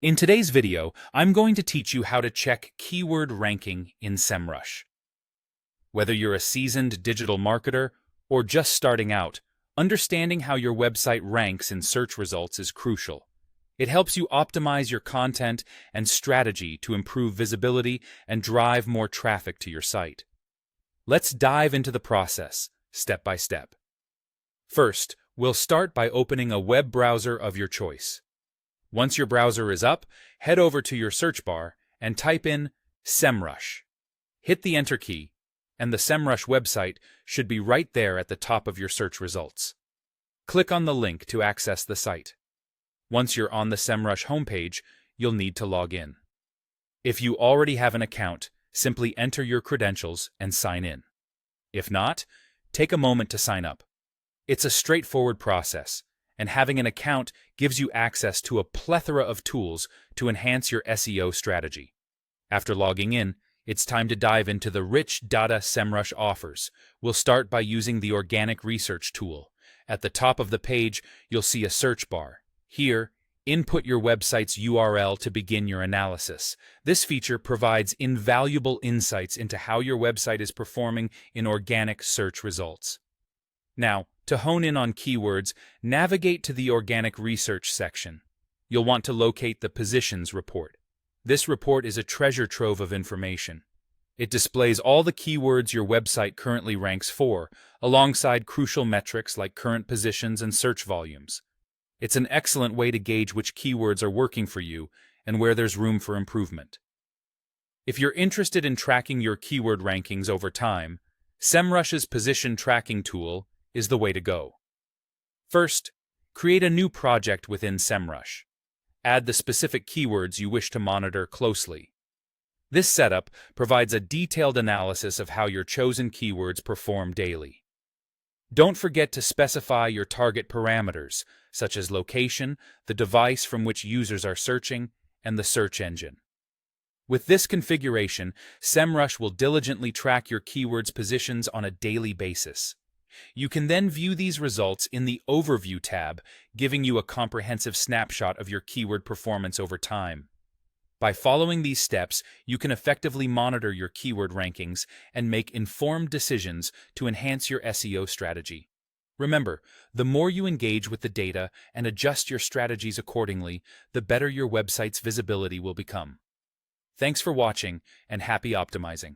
In today's video, I'm going to teach you how to check keyword ranking in Semrush. Whether you're a seasoned digital marketer or just starting out, understanding how your website ranks in search results is crucial. It helps you optimize your content and strategy to improve visibility and drive more traffic to your site. Let's dive into the process, step by step. First, we'll start by opening a web browser of your choice. Once your browser is up, head over to your search bar and type in Semrush. Hit the Enter key, and the Semrush website should be right there at the top of your search results. Click on the link to access the site. Once you're on the Semrush homepage, you'll need to log in. If you already have an account, simply enter your credentials and sign in. If not, take a moment to sign up. It's a straightforward process, and having an account gives you access to a plethora of tools to enhance your SEO strategy. After logging in, it's time to dive into the rich data Semrush offers. We'll start by using the Organic Research tool. At the top of the page, you'll see a search bar. Here, input your website's URL to begin your analysis. This feature provides invaluable insights into how your website is performing in organic search results. Now, to hone in on keywords, navigate to the Organic Research section. You'll want to locate the Positions report. This report is a treasure trove of information. It displays all the keywords your website currently ranks for, alongside crucial metrics like current positions and search volumes. It's an excellent way to gauge which keywords are working for you and where there's room for improvement. If you're interested in tracking your keyword rankings over time, Semrush's position tracking tool is the way to go. First, create a new project within Semrush. Add the specific keywords you wish to monitor closely. This setup provides a detailed analysis of how your chosen keywords perform daily. Don't forget to specify your target parameters, such as location, the device from which users are searching, and the search engine. With this configuration, Semrush will diligently track your keywords' positions on a daily basis. You can then view these results in the Overview tab, giving you a comprehensive snapshot of your keyword performance over time. By following these steps, you can effectively monitor your keyword rankings and make informed decisions to enhance your SEO strategy. Remember, the more you engage with the data and adjust your strategies accordingly, the better your website's visibility will become. Thanks for watching, and happy optimizing.